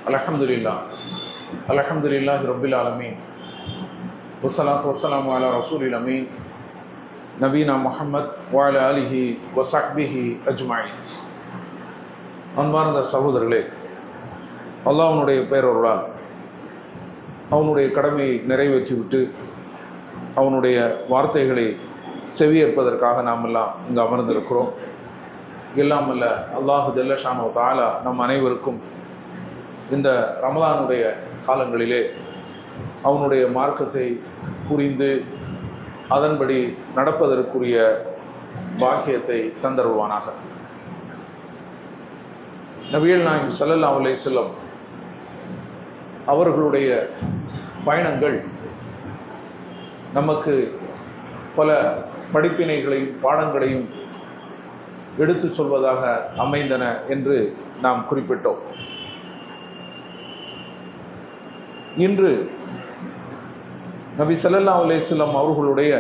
அல்ஹம்துலில்லாஹி ரப்பில் ஆலமீன் வஸ்ஸலாத்து வஸ்ஸலாமு அலா ரசூலில் அமீன் நபீனா முஹம்மத் வ அலா ஆலிஹி வ ஸஹ்பிஹி அஜ்மஈன். அன்பார்ந்த சகோதரர்களே, அல்லாஹ்வுடைய பேரருளால் அவனுடைய கடமையை நிறைவேற்றிவிட்டு அவனுடைய வார்த்தைகளை செவியேற்பதற்காக நாம் எல்லாம் இங்கு அமர்ந்திருக்கிறோம். எல்லாம் அல்ல அல்லாஹு ஜல்ல ஷானு தஆலா நம் அனைவருக்கும் இந்த ரமலானுடைய காலங்களிலே அவனுடைய மார்க்கத்தை புரிந்து அதன்படி நடப்பதற்குரிய பாக்கியத்தை தந்தருள்வானாக. நபிகள் நாயகம் ஸல்லல்லாஹு அலைஹி வஸல்லம் அவர்களுடைய பயணங்கள் நமக்கு பல படிப்பினைகளையும் பாடங்களையும் எடுத்து சொல்வதாக அமைந்தன என்று நாம் குறிப்பிட்டோம். இன்று நபி ஸல்லல்லாஹு அலைஹி வஸல்லம் அவர்களுடைய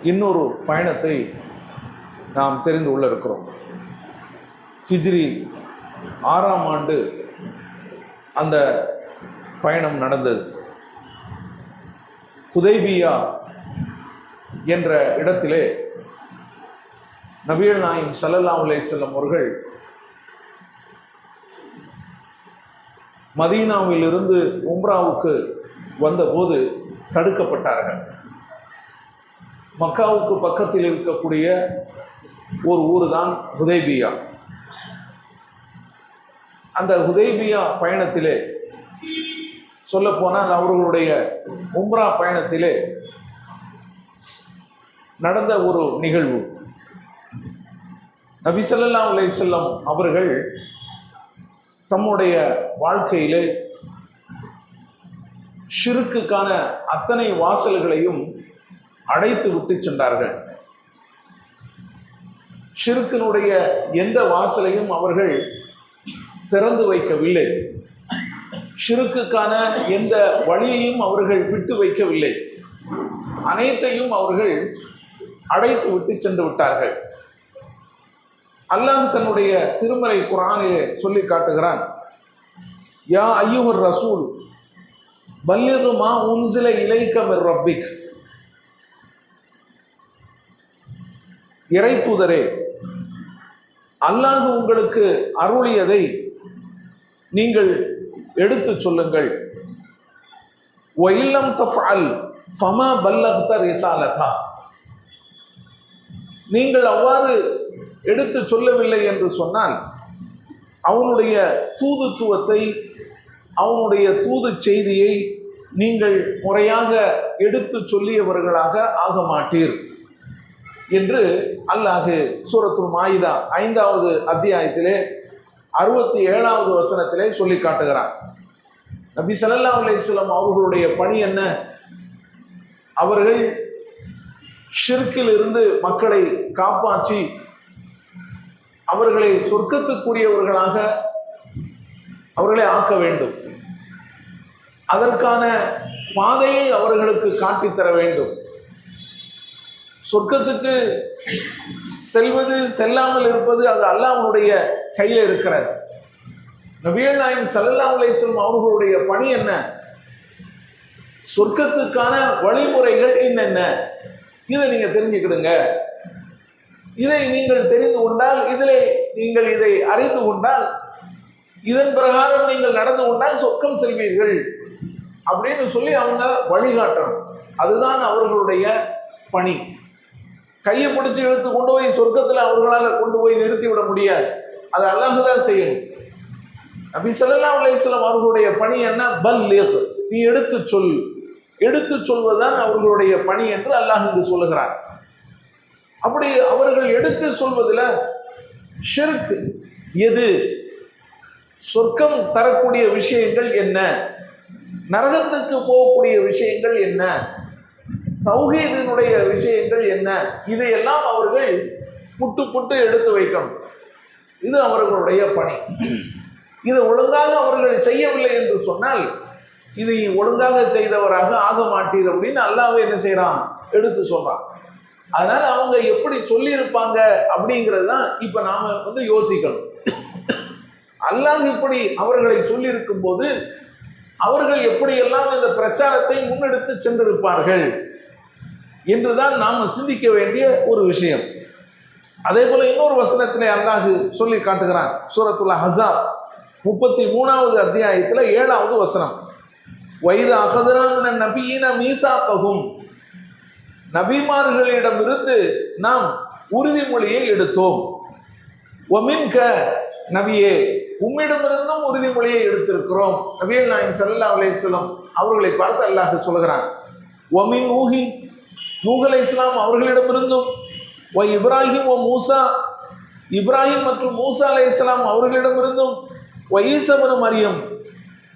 இன்னொரு பயணத்தை நாம் தெரிந்து கொள்ள இருக்கிறோம். ஹிஜ்ரி 6ஆம் ஆண்டு அந்த பயணம் நடந்தது. ஹுதைபியா என்ற இடத்திலே நபிகள் நாயகம் ஸல்லல்லாஹு அலைஹி வஸல்லம் அவர்கள் மதீனாவிலிருந்து உம்ராவுக்கு வந்தபோது தடுக்கப்பட்டார்கள். மக்காவுக்கு பக்கத்தில் இருக்கக்கூடிய ஒரு ஊர் தான் ஹுதைபியா. அந்த ஹுதைபியா பயணத்திலே சொல்லப்போனால் அவர்களுடைய உம்ரா பயணத்திலே நடந்த ஒரு நிகழ்வு. நபி ஸல்லல்லாஹு அலைஹி வஸல்லம் அவர்கள் தம்முடைய வாழ்க்கையிலே ஷிர்க்குக்கான அத்தனை வாசல்களையும் அடைத்து விட்டு சென்றார்கள். ஷிர்க்கினுடைய எந்த வாசலையும் அவர்கள் திறந்து வைக்கவில்லை. ஷிர்க்குக்கான எந்த வழியையும் அவர்கள் விட்டு வைக்கவில்லை. அனைத்தையும் அவர்கள் அடைத்து விட்டு சென்று விட்டார்கள். அல்லாஹ் தன்னுடைய திருமறை குர்ஆனிலே சொல்லி காட்டுகிறான், யா அய்யுஹர் ரசூல் பல்லிகு மா உன்ஸில இலைக மிர் ரப்பிக். இறை தூதரே, அல்லாஹ் உங்களுக்கு அருளியதை நீங்கள் எடுத்து சொல்லுங்கள். வ இல்லம் தஃஅல் ஃபமா பல்லக்த ரிசாலதா. நீங்கள் அவ்வாறு எடுத்து சொல்லவில்லை என்று சொன்னால் அவனுடைய தூதுத்துவத்தை, அவனுடைய தூது செய்தியை நீங்கள் முறையாக எடுத்து சொல்லியவர்களாக ஆக மாட்டீர் என்று அல்லாஹ் சூரத்துல் மாயிதா 5வது அத்தியாயத்திலே 67வது வசனத்திலே சொல்லி காட்டுகிறான். நபி ஸல்லல்லாஹு அலைஹி வஸல்லம் அவர்களுடைய பணி என்ன? அவர்கள் ஷிர்கில் இருந்து மக்களை காப்பாற்றி அவர்களை சொர்க்கத்துக்குரியவர்களாக அவர்களை ஆக்க வேண்டும். அதற்கான பாதையை அவர்களுக்கு காட்டித்தர வேண்டும். சொர்க்கத்துக்கு செல்வது செல்லாமல் இருப்பது அது அல்லாஹ்வுடைய கையில் இருக்கிறது. நபிகள் நாயகம் ஸல்லல்லாஹு அலைஹி வஸல்லம் அவர்களுடைய பணி என்ன? சொர்க்கத்துக்கான வழிமுறைகள் என்னென்ன, இதை நீங்க தெரிஞ்சுக்கிடுங்க. இதை நீங்கள் தெரிந்து கொண்டால், நீங்கள் இதை அறிந்து கொண்டால், இதன் பிரகாரம் நீங்கள் நடந்து கொண்டால் சொர்க்கம் செல்வீர்கள் அப்படின்னு சொல்லி அவங்க வழிகாட்டணும். அதுதான் அவர்களுடைய பணி. கையை பிடிச்சி இழுத்து கொண்டு போய் சொர்க்கத்தில் அவர்களால் கொண்டு போய் நிறுத்திவிட முடியாது. அது அல்லாஹ் தான் செய்யணும். நபி ஸல்லல்லாஹு அலைஹி வஸல்லம் அவர்களுடைய பணி என்ன? பல்லிக், நீ எடுத்து சொல். எடுத்து சொல்வதுதான் அவர்களுடைய பணி என்று அல்லாஹ் இங்கு சொல்லுகிறார். அப்படி அவர்கள் எடுத்து சொல்வதில் ஷிர்க் எது, சொர்க்கம் தரக்கூடிய விஷயங்கள் என்ன, நரகத்துக்கு போகக்கூடிய விஷயங்கள் என்ன, தௌஹீதினுடைய விஷயங்கள் என்ன, இதையெல்லாம் அவர்கள் புட்டு புட்டு எடுத்து வைக்கணும். இது அவர்களுடைய பணி. இதை ஒழுங்காக அவர்கள் செய்யவில்லை என்று சொன்னால் இதை ஒழுங்காக செய்தவராக ஆக மாட்டீர் அப்படின்னு அல்லாஹ் என்ன செய்யறான்? எடுத்து சொல்றான். அதனால அவங்க எப்படி சொல்லியிருப்பாங்க அப்படிங்கிறது தான் இப்ப நாம யோசிக்கணும். அல்லாஹ் இப்படி அவர்களை சொல்லியிருக்கும் போது அவர்கள் எப்படியெல்லாம் இந்த பிரச்சாரத்தை முன்னெடுத்து சென்றிருப்பார்கள் என்றுதான் நாம் சிந்திக்க வேண்டிய ஒரு விஷயம். அதே போல இன்னொரு வசனத்திலே அல்லாஹ் சொல்லி காட்டுகிறான். சூரத்துல் அஹ்ஸாப் 33வது அத்தியாயத்தில் 7வது வசனம். வைது அகதுனா மினன் நபியின மீசாக்கஹும், நபிமார்களிடமிருந்து நாம் உறுதிமொழியை எடுத்தோம். ஒமின்க, நபியே உம்மிடமிருந்தும் உறுதிமொழியை எடுத்திருக்கிறோம். நபிகள் நாயகம் ஸல்லல்லாஹு அலைஹி வஸல்லம் அவர்களை பார்த்து அல்லாஹ் சொல்கிறான். ஒமின் நூஹின், நூஹ் அலைஹிஸ்ஸலாம் அவர்களிடமிருந்தும், ஒ இப்ராஹிம் ஒ மூசா, இப்ராஹிம் மற்றும் மூசா அலைஹிஸ்ஸலாம் அவர்களிடமிருந்தும், ஒ ஈசா இப்னு மரியம்,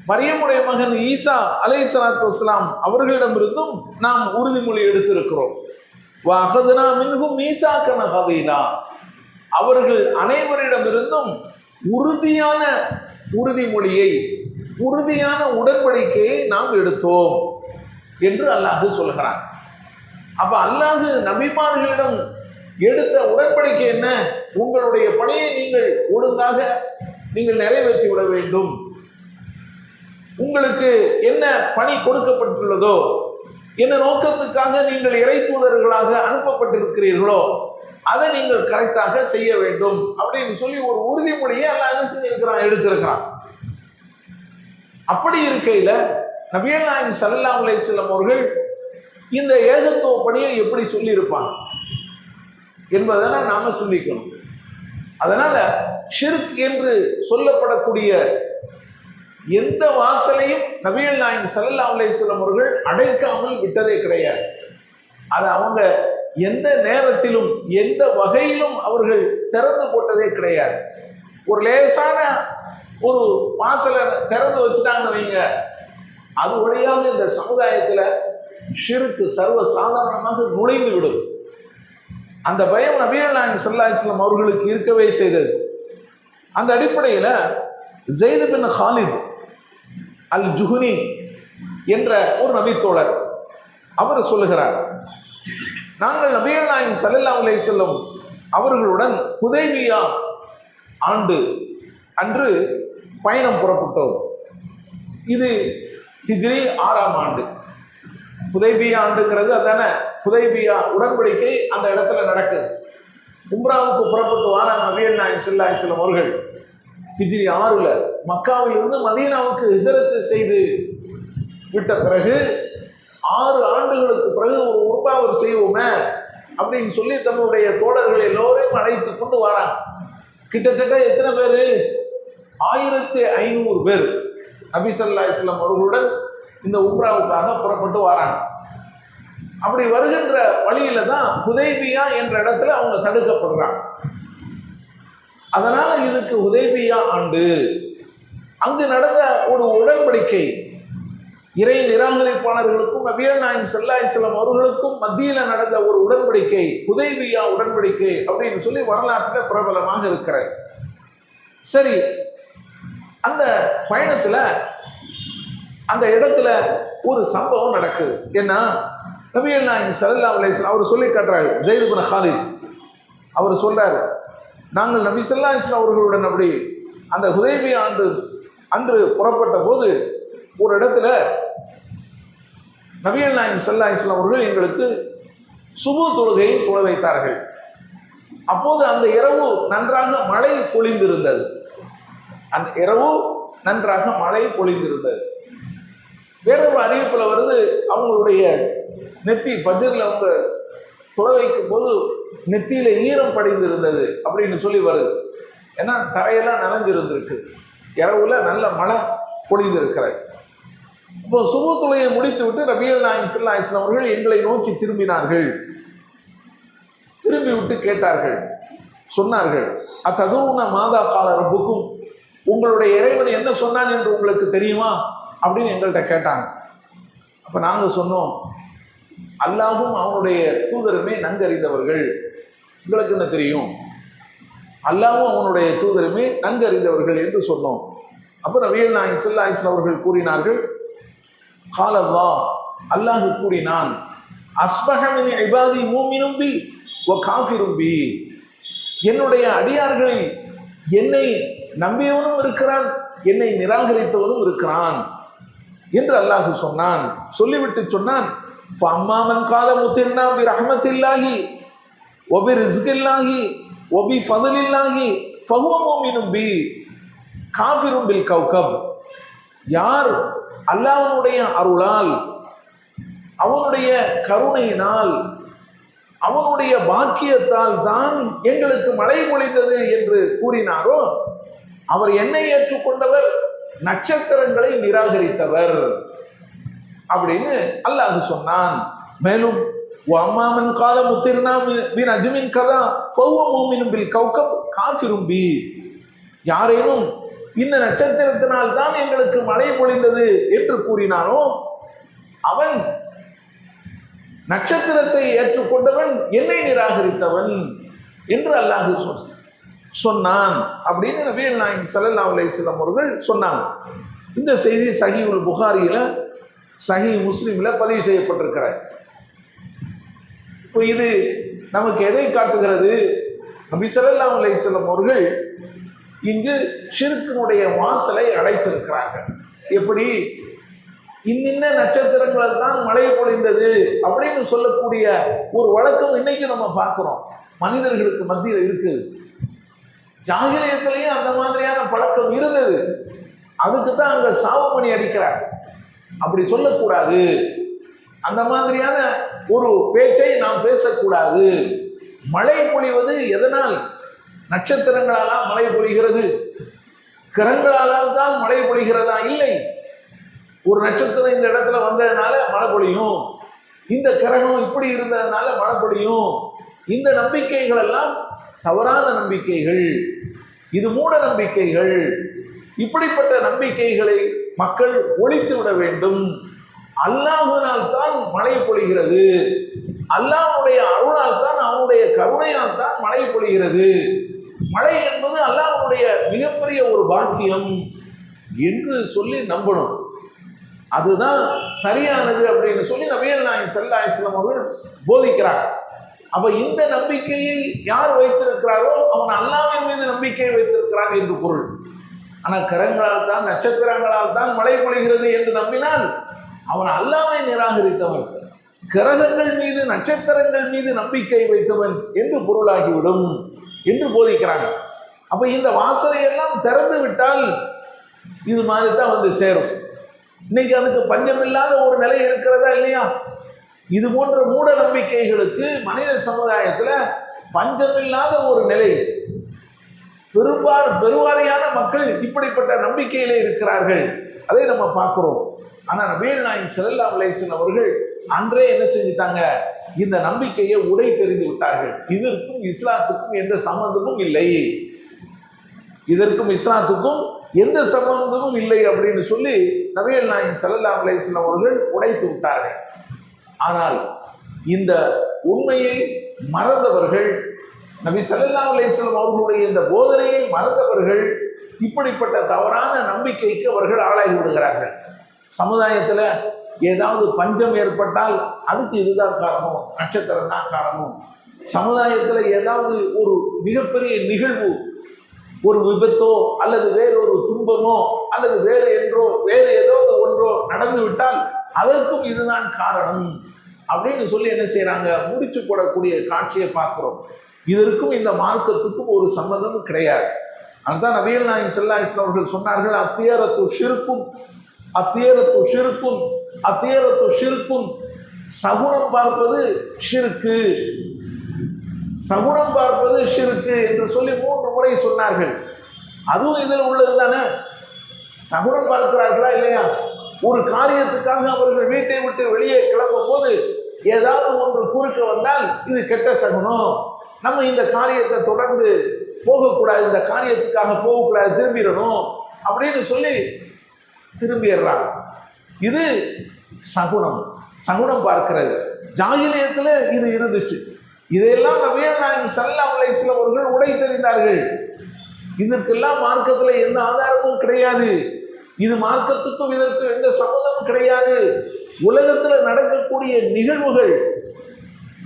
மரியமுடைய மகன் ஈசா அலைஹிஸ்ஸலாத்து வஸ்ஸலாம் அவர்களிடமிருந்தும் நாம் உறுதிமொழி எடுத்திருக்கிறோம். வ அகதுனா மின்ஹும் மீசாக்கன கலீலா, அவர்கள் அனைவரிடமிருந்தும் உறுதியான உறுதிமொழியை, உறுதியான உடன்படிக்கையை நாம் எடுத்தோம் என்று அல்லாஹ் சொல்கிறான். அப்ப அல்லாஹ் நபிமார்களிடம் எடுத்த உடன்படிக்கை என்ன? உங்களுடைய பணியை நீங்கள் ஒழுங்காக நீங்கள் நிறைவேற்றி விட வேண்டும். உங்களுக்கு என்ன பணி கொடுக்கப்பட்டுள்ளதோ, என்ன நோக்கத்துக்காக நீங்கள் இறை தூதர்களாக அனுப்பப்பட்டிருக்கிறீர்களோ அதை நீங்கள் கரெக்டாக செய்ய வேண்டும் அப்படின்னு சொல்லி ஒரு உறுதிமொழியை அல்லாஹ் என்ன செஞ்சிருக்கிறான், எடுத்திருக்கிறான். அப்படி இருக்கையில நபிகள் நாயகம் ஸல்லல்லாஹு அலைஹி வஸல்லம் அவர்கள் இந்த ஏகத்துவ பணியை எப்படி சொல்லியிருப்பாங்க என்பதை நாம சிந்திக்கணும். அதனால ஷிர்க் என்று சொல்லப்படக்கூடிய எந்த வாசலையும் நபிகள் நாயகம் ஸல்லல்லாஹு அலைஹி வஸல்லம் அவர்கள் அடைக்காமல் விட்டதே கிடையாது. அது அவங்க எந்த நேரத்திலும் எந்த வகையிலும் அவர்கள் திறந்து போட்டதே கிடையாது. ஒரு லேசான ஒரு வாசலை திறந்து வச்சுட்டாங்கன்னு வைங்க, அது வழியாக இந்த சமுதாயத்தில் ஷிர்க் சர்வ சாதாரணமாக நுழைந்து விடும். அந்த பயம் நபிகள் நாயகம் ஸல்லல்லாஹு அலைஹி வஸல்லம் அவர்களுக்கு இருக்கவே செய்தது. அந்த அடிப்படையில் ஸைத் பின் ஹாலித் அல் ஜுஹ்னி என்ற ஒரு நபித்தோழர் அவர் சொல்லுகிறார், நாங்கள் நபிகள் நாயகம் ஸல்லல்லாஹு அலைஹி வஸல்லம் அவர்களுடன் ஹுதைபியா ஆண்டு அன்று பயணம் புறப்பட்டோம். இது ஹிஜ்ரி 6ஆம் ஆண்டு. ஹுதைபியா ஆண்டுங்கிறது அதானே, ஹுதைபியா உடன்படிக்கை அந்த இடத்துல நடக்குது. உம்ராவுக்கு புறப்பட்டு வாராங்க நபிகள் நாயகம் ஸல்லல்லாஹு அலைஹி வஸல்லம் அவர்கள். ஹிஜ்ரி 6ல் மக்காவிலிருந்து மதீனாவுக்கு ஹிஜ்ரத் செய்து விட்ட பிறகு 6 ஆண்டுகளுக்கு பிறகு ஒரு உம்ராவை செய்வோமே அப்படின்னு சொல்லி தன்னுடைய தோழர்கள் எல்லோரையும் அழைத்து கொண்டு வராங்க. கிட்டத்தட்ட எத்தனை பேர்? 1500 பேர் நபி ஸல்லல்லாஹு அலைஹி வஸல்லம் அவர்களுடன் இந்த உம்ராவுக்காக புறப்பட்டு வராங்க. அப்படி வருகின்ற வழியில தான் ஹுதைபியா என்ற இடத்துல அவங்க தடுக்கப்படுறாங்க. அதனால இதுக்கு ஹுதைபியா ஆண்டு. அங்கு நடந்த ஒரு உடன்படிக்கை, இறை நிராகரிப்பாளர்களுக்கும் நபிகள் நாயகம் ஸல்லல்லாஹு அலைஹி வஸல்லம் அவர்களுக்கும் மத்தியில் நடந்த ஒரு உடன்படிக்கை ஹுதைபியா உடன்படிக்கை அப்படின்னு சொல்லி வரலாற்றில் பிரபலமாக இருக்கிறது. சரி, அந்த பயணத்தில் அந்த இடத்துல ஒரு சம்பவம் நடக்குது. ஏன்னா நபிகள் நாயகம் ஸல்லல்லாஹு அலைஹி வஸல்லம் அவர் சொல்லி காட்டுறாரு. ஸைத் பின் ஹாலித் அவர் சொல்றாரு, நாங்கள் நபி ஸல்லல்லாஹு அலைஹி வஸல்லம் அவர்களுடன் அப்படி அந்த ஹுதைபியா ஆண்டு அன்று புறப்பட்ட போது ஒரு இடத்துல நபிகள் நாயகம் ஸல்லல்லாஹு அலைஹி வஸல்லம் அவர்கள் எங்களுக்கு சுபு தொழுகையை தொழ வைத்தார்கள். அப்போது அந்த இரவு நன்றாக மழை பொழிந்திருந்தது. அந்த இரவு நன்றாக மழை பொழிந்திருந்தது. வேறொரு அறிவிப்பில் வருது, அவங்களுடைய நெத்தி ஃபஜ்ரில் அவங்க தொழ வைக்கும் போது நெத்தியில ஈரம் படிந்திருந்தது அப்படின்னு சொல்லி வருது. ஏன்னா தரையெல்லாம் நனைஞ்சிருந்திருக்கு, இரவுல நல்ல மழை பொழிந்திருக்கிறது. இப்போ சுபு தொழுகையை முடித்து விட்டு நபிகள் நாயகம் ஸல்லல்லாஹு அலைஹி வஸல்லம் அவர்கள் எங்களை நோக்கி திரும்பினார்கள். திரும்பி விட்டு கேட்டார்கள், சொன்னார்கள், அத்ததுருன மாதா கால ரப்புக்கும், உங்களுடைய இறைவன் என்ன சொன்னான் என்று உங்களுக்கு தெரியுமா அப்படின்னு எங்கள்கிட்ட கேட்டாங்க. அப்போ நாங்கள் சொன்னோம், அல்லாஹும் அவனுடைய தூதருமே நன்கறிந்தவர்கள், உங்களுக்கு என்ன தெரியும், அல்லாஹும் அவனுடைய தூதருமே நன்கறிந்தவர்கள் என்று சொன்னோம். அப்போ நபிகள் நாயகம் ஸல்லல்லாஹு அலைஹி வஸல்லம் அவர்கள் கூறினார்கள், கால அல்லாஹ், அல்லாஹ் கூறினான், அஸ்பஹ மின் இபாதி மூமினும் பி வ காஃபிரும் பி, என்னுடைய அடியார்களில் என்னை நம்பியவனும் இருக்கிறான், என்னை நிராகரித்தவனும் இருக்கிறான் என்று அல்லாஹ் சொன்னான். சொல்லிவிட்டு சொன்னான், ஃபம்மாமன் கால முத்திர்னா பி ரஹ்மத்தில்லாஹி வ பி ரிஸ்கில்லாஹி வ பி ஃபதுலில்லாஹி ஃபஹுவ முஃமினும் பி காஃபிரும் பில் கௌகப். யார் அல்லாஹ்வுடைய அருளால், அவனுடைய கருணையினால், அவனுடைய பாக்கியத்தால் தான் எங்களுக்கு மழை பொழிந்தது என்று கூறினாரோ அவர் என்னை ஏற்றுக்கொண்டவர், நட்சத்திரங்களை நிராகரித்தவர் அப்படின்னு அல்லாஹ் சொன்னான். மேலும் அம்மாமன் கால முத்திர்னா பின் அஜ்மின் கதா ஃபஹுவ முஃமினும் பில் கௌகப் காஃபிரும் பி. யாரேனும் இந்த நட்சத்திரத்தினால் தான் எங்களுக்கு மழை பொழிந்தது என்று கூறினானோ அவன் நட்சத்திரத்தை ஏற்றுக்கொண்டவன், என்னை நிராகரித்தவன் என்று அல்லாஹ் சொன்னான் அப்படின்னு நபிகள் நாயகம் ஸல்லல்லாஹு அலைஹி வஸல்லம் அவர்கள் சொன்னாங்க. இந்த செய்தி சஹீஹுல் புகாரியில, சஹீஹ் முஸ்லிம்ல பதிவு செய்யப்பட்டிருக்கிறார். இப்போ இது நமக்கு எதை காட்டுகிறது? நபி ஸல்லல்லாஹு அலைஹி வஸல்லம் அவர்கள் இங்கு ஷிர்க்கினுடைய வாசலை அடைத்திருக்கிறார்கள். எப்படி? இன்னின்ன நட்சத்திரங்களால் தான் மழை பொழிந்தது அப்படின்னு சொல்லக்கூடிய ஒரு வழக்கம் இன்னைக்கு நம்ம பார்க்கிறோம், மனிதர்களுக்கு மத்தியில் இருக்குது. ஜாகிலியத்திலேயே அந்த மாதிரியான பழக்கம் இருந்தது. அதுக்கு தான் அங்க சாவமணி அடிக்கிறார். அப்படி சொல்லக்கூடாது, அந்த மாதிரியான ஒரு பேச்சை நாம் பேசக்கூடாது. மழை பொழிவது எதனால்? நட்சத்திரங்களால் மழை பொழிகிறது, கிரகங்களால் தான் மழை பொழிகிறதா? இல்லை. ஒரு நட்சத்திரம் இந்த இடத்துல வந்ததுனால மழை பொழியும், இந்த கிரகம் இப்படி இருந்ததுனால மழை பொழியும். இந்த நம்பிக்கைகள் எல்லாம் தவறான நம்பிக்கைகள், இது மூட நம்பிக்கைகள். இப்படிப்பட்ட நம்பிக்கைகளை மக்கள் ஒழித்து விட வேண்டும். அல்லாஹ்வினால் தான் மழை பொழிகிறது, அல்லாஹ்வுடைய அருளால் தான், அவனுடைய கருணையால் தான் மழை பொழிகிறது. மழை என்பது அல்லாஹ்வுடைய மிகப்பெரிய ஒரு பாக்கியம் என்று சொல்லி நம்பணும். அதுதான் சரியானது அப்படின்னு சொல்லி நபிகள் நாயகம் ஸல்லல்லாஹு அலைஹி வஸல்லம் அவர்கள் போதிக்கிறார். அப்ப இந்த நம்பிக்கையை யார் வைத்திருக்கிறாரோ அவன் அல்லாஹ்வின் மீது நம்பிக்கை வைத்திருக்கிறான் என்று பொருள். ஆனால் கிரகங்களால் தான், நட்சத்திரங்களால் தான் மழை பொழிகிறது என்று நம்பினால் அவன் அல்லாஹ்வை நிராகரித்தவன், கிரகங்கள் மீது நட்சத்திரங்கள் மீது நம்பிக்கை வைத்தவன் என்று பொருளாகிவிடும் என்று போதிக்கிறாங்க. அப்ப இந்த வாசலை எல்லாம் திறந்து விட்டால் இது மாதிரி தான் வந்து சேரும். இன்னைக்கு அதுக்கு பஞ்சமில்லாத ஒரு நிலை இருக்கிறதா இல்லையா? இது போன்ற மூட நம்பிக்கைகளுக்கு மனித சமுதாயத்துல பஞ்சமில்லாத ஒரு நிலை. பெருவாரியான மக்கள் இப்படிப்பட்ட நம்பிக்கையிலே இருக்கிறார்கள், அதை நம்ம பார்க்கிறோம். ஆனா நபிகள் நாயகம் ஸல்லல்லாஹு அலைஹி வஸல்லம் அவர்கள் அன்றே என்ன செஞ்சிட்டாங்க? இந்த நம்பிக்கையை உடை தெரிந்து விட்டார்கள். இதற்கும் இஸ்லாத்துக்கும் எந்த சம்பந்தமும் இல்லை, இதற்கும் இஸ்லாத்துக்கும் எந்த சம்பந்தமும் இல்லை அப்படின்னு சொல்லி நபிகள் நாயகம் ஸல்லல்லாஹு அலைஹி வஸல்லம் அவர்கள் உடைத்து விட்டார்கள். ஆனால் இந்த உண்மையை மறந்தவர்கள், நபி ஸல்லல்லாஹு அலைஹி வஸல்லம் அவர்களுடைய இந்த போதனையை மறந்தவர்கள் இப்படிப்பட்ட தவறான நம்பிக்கைக்கு அவர்கள் ஆளாகி விடுகிறார்கள். சமுதாயத்துல ஏதாவது பஞ்சம் ஏற்பட்டால் அதுக்கு இதுதான் காரணம், நட்சத்திரம் தான் காரணம். சமுதாயத்துல ஏதாவது ஒரு மிகப்பெரிய நிகழ்வு, ஒரு விபத்தோ அல்லது வேறொரு துன்பமோ அல்லது வேறு ஏதாவது ஒன்றோ நடந்து விட்டால் அதற்கும் இதுதான் காரணம் அப்படின்னு சொல்லி என்ன செய்யறாங்க? முடிச்சு போடக்கூடிய காட்சியை பார்க்கிறோம். இதற்கும் இந்த மார்க்கத்துக்கும் ஒரு சம்பந்தமும் கிடையாது. அதுதான் நபிகள் நாயகம் ஸல்லல்லாஹு அலைஹி வஸல்லம் அவர்கள் சொன்னார்கள், அத்தியரத்து ஷிர்கும் அத்தியரத்து ஷிர்கும் அத்தியரத்து ஷிர்கும். சகுனம் பார்ப்பது ஷிர்கு, சகுனம் பார்ப்பது ஷிர்கு என்று சொல்லி 3 முறை சொன்னார்கள். அதுவும் இதில் உள்ளது தானே. சகுனம் பார்க்கிறார்களா இல்லையா? ஒரு காரியத்துக்காக அவர்கள் வீட்டை விட்டு வெளியே கிளம்பும் போது ஏதாவது ஒன்று குறுக்க வந்தால் இது கெட்ட சகுனம், நம்ம இந்த காரியத்தை தொடர்ந்து போகக்கூடாது, இந்த காரியத்துக்காக போகக்கூடாது, திரும்பிடணும் அப்படின்னு சொல்லி திரும்பிடுறாங்க. இது சகுனம், சகுனம் பார்க்கிறது. ஜாகிலியத்தில் இது இருந்துச்சு. இதையெல்லாம் நபிகள் நாயகம் ஸல்லல்லாஹு அலைஹி வஸல்லம் அவர்கள் உடை தெரிந்தார்கள். இதற்கெல்லாம் மார்க்கத்தில் எந்த ஆதாரமும் கிடையாது. இது மார்க்கத்துக்கும் இதற்கு எந்த சம்மதமும் கிடையாது. உலகத்தில் நடக்கக்கூடிய நிகழ்வுகள்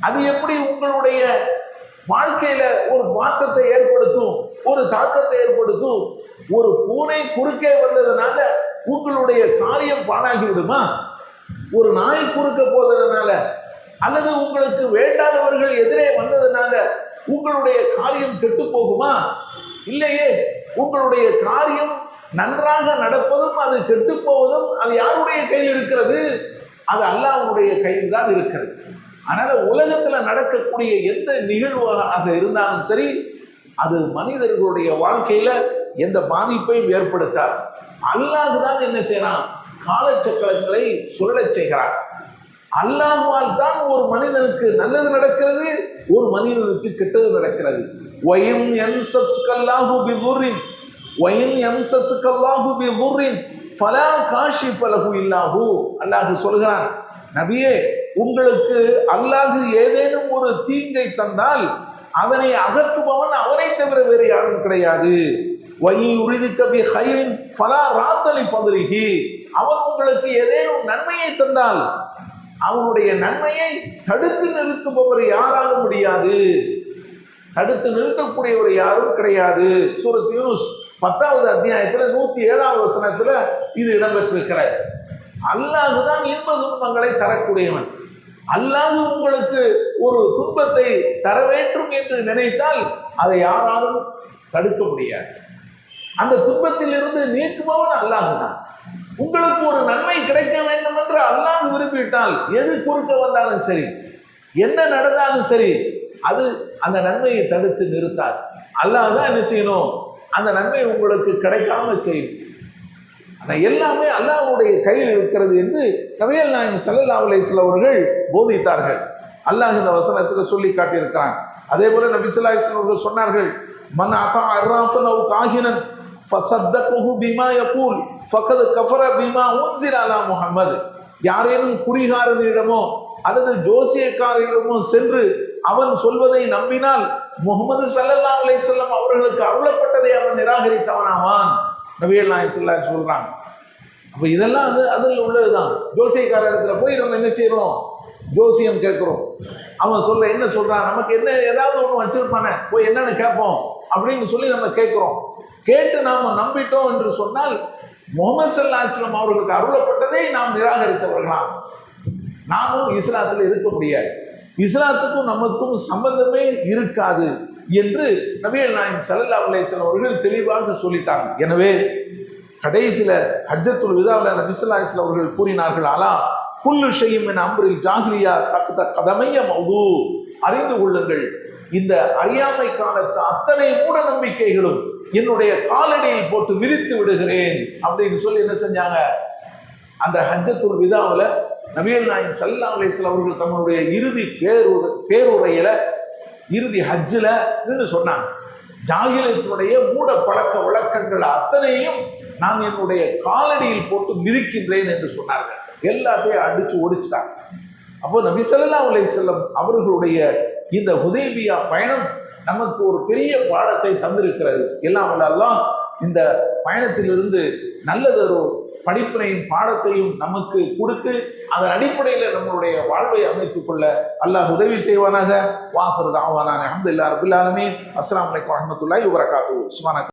அது எப்படி உங்களுடைய வாழ்க்கையில ஒரு மாற்றத்தை ஏற்படுத்தும், ஒரு தாக்கத்தை ஏற்படுத்தும். ஒரு பூனை குறுக்கே வந்ததுனால உங்களுடைய காரியம் பாழாகி விடுமா? ஒரு நாய் குறுக்க போததுனால அல்லது உங்களுக்கு வேண்டாதவர்கள் எதிரே வந்ததுனால உங்களுடைய காரியம் கெட்டு போகுமா? இல்லையே. உங்களுடைய காரியம் நன்றாக நடப்பதும் அது கெட்டு போவதும் அது யாருடைய கையில் இருக்கிறது? அது அல்லாஹ்வுடைய கையில் தான் இருக்கிறது. அதனால உலகத்துல நடக்கக்கூடிய எந்த நிகழ்வாக இருந்தாலும் சரி, அது மனிதர்களுடைய வாழ்க்கையில எந்த பாதிப்பையும் ஏற்படுத்தாது. அல்லாஹ் தான் என்ன செய்யறான்? காலச்சக்கரங்களை சுழலச் செய்கிறான். அல்லாஹ்வால் தான் ஒரு மனிதனுக்கு நல்லது நடக்கிறது, ஒரு மனிதனுக்கு கெட்டது நடக்கிறது. வயம் யம்சஸ்கல்லாஹு பிதுர்ரின் வயம் யம்சஸ்கல்லாஹு பிதுர்ரின் ஃபலா காஷிஃப லஹு இல்லாஹு. அல்லாஹ் சொல்கிறான், நபியே, உங்களுக்கு அல்லாஹ் ஏதேனும் ஒரு தீங்கை தந்தால் அதனை அகற்றுபவன் அவனை தவிர வேறு யாரும் கிடையாது. அவன் உங்களுக்கு ஏதேனும் நன்மையை தந்தால் அவனுடைய நன்மையை தடுத்து நிறுத்துபவர் யாராலும் முடியாது. தடுத்து நிறுத்தக்கூடியவர் யாரும் கிடையாது. சூரத் யூனுஸ் 10வது அத்தியாயத்துல 107வது வசனத்துல இது இடம்பெற்றிருக்கிறது. அல்லாஹ் தான் இன்ப துன்பங்களை தரக்கூடியவன். அல்லாஹ் உங்களுக்கு ஒரு துன்பத்தை தர வேண்டும் என்று நினைத்தால் அதை யாராலும் தடுக்க முடியாது. அந்த துன்பத்தில் இருந்து நீக்குபவன் அல்லாஹ் தான். உங்களுக்கு ஒரு நன்மை கிடைக்க வேண்டும் என்று அல்லாஹ் விரும்பிவிட்டால் எது குறுக்க வந்தாலும் சரி, என்ன நடந்தாலும் சரி, அது அந்த நன்மையை தடுத்து நிறுத்தாது. அல்லாஹ் தான் என்ன செய்யணும்? அந்த நன்மை உங்களுக்கு கிடைக்காம செய்யும். எல்லாமே அல்லாஹ்வுடைய கையில் இருக்கிறது என்று நபிகள் நாயகம் ஸல்லல்லாஹு அலைஹி வஸல்லம் அவர்கள் போதித்தார்கள். அல்லாஹ் இந்த வசனத்தில் சொல்லி காட்டியிருக்கிறான். அதே போல நபி ஸல்லல்லாஹு அலைஹி வஸல்லம் அவர்கள் சொன்னார்கள், மன் அத்தா அர்ராஃபன் அவ் காஹினன் ஃபஸத்தகஹு பிமா யகூல் ஃபகத் கஃபர பிமா உன்ஸில அலா முஹம்மது. யாரேனும் குறிகாரனிடமோ அல்லது ஜோசியக்காரரிடமோ சென்று அவன் சொல்வதை நம்பினால் முஹம்மது ஸல்லல்லாஹு அலைஹி வஸல்லம் அவர்களுக்கு அருளப்பட்டதை அவன் நிராகரித்தவனாவான். நபிகள் நாயகம் ஸல்லல்லாஹு அலைஹி வஸல்லம் சொல்றாங்க. அப்போ இதெல்லாம் அதில் உள்ளதுதான். ஜோசியக்கார இடத்துல போய் நம்ம என்ன செய்யறோம்? ஜோசியம் கேட்குறோம். அவன் சொல்ல என்ன சொல்றான், நமக்கு என்ன ஏதாவது ஒன்று வச்சிருப்பானே, போய் என்னன்னு கேட்போம் அப்படின்னு சொல்லி நம்ம கேட்குறோம். கேட்டு நாம நம்பிட்டோம் என்று சொன்னால் முஹம்மது ஸல்லல்லாஹு அலைஹி வஸல்லம் அவர்களுக்கு அருளப்பட்டதை நாம் நிராகரித்தவர்களாம். நாமும் இஸ்லாத்தில் இருக்க முடியாது. இஸ்லாத்துக்கும் நமக்கும் சம்பந்தமே இருக்காது என்று நபிகள் நாயகம் ஸல்லல்லாஹு அலைஹி வஸல்லம் அவர்கள் தெளிவாக சொல்லிட்டாங்க. எனவே கடைசியில ஹஜ்ஜத்துல் விதாவுல நபி ஸல்லல்லாஹு அலைஹி வஸல்லம் அவர்கள் கூறினார்கள், அலா குல்லு ஷைஇன் மின் அம்ரில் ஜாஹிலியா தக்த கதமைய மௌது. அறிந்து கொள்ளுங்கள், இந்த அறியாமை காலத்து அத்தனை மூட நம்பிக்கைகளும் என்னுடைய காலடியில் போட்டு மிதித்து விடுகிறேன் அப்படின்னு சொல்லி என்ன செஞ்சாங்க? அந்த ஹஜ்ஜத்துல் விதாவுல நபிகள் நாயகம் ஸல்லல்லாஹு அலைஹி வஸல்லம் அவர்கள் தங்களுடைய இறுதி பேருரையில இறுதி ஹஜ்ஜில் நின்று சொன்னாங்க, ஜாகிலியத்தினுடைய மூட பழக்க வழக்கங்கள் அத்தனையும் நான் என்னுடைய காலடியில் போட்டு மிதிக்கின்றேன் என்று சொன்னார்கள். எல்லாத்தையும் அடிச்சு ஒடிச்சிட்டாங்க. அப்போ நபி ஸல்லல்லாஹு அலைஹி வஸல்லம் அவர்களுடைய இந்த ஹுதைபியா பயணம் நமக்கு ஒரு பெரிய பாடத்தை தந்திருக்கிறது. எல்லாம் வல்ல அல்லாஹ் இந்த பயணத்திலிருந்து நல்லதொரு படிப்பினையின் பாடத்தையும் நமக்கு கொடுத்து அதன் அடிப்படையில் நம்மளுடைய வாழ்வை அமைத்துக் கொள்ள அல்லாஹ் உதவி செய்வானாக. வாஹிரு தஅவானா அல்ஹம்துலில்லாஹி ரப்பில் ஆலமீன். அஸ்ஸலாமு அலைக்கும் வரஹ்மத்துல்லாஹி வபரகாத்துஹு. சுப்ஹானக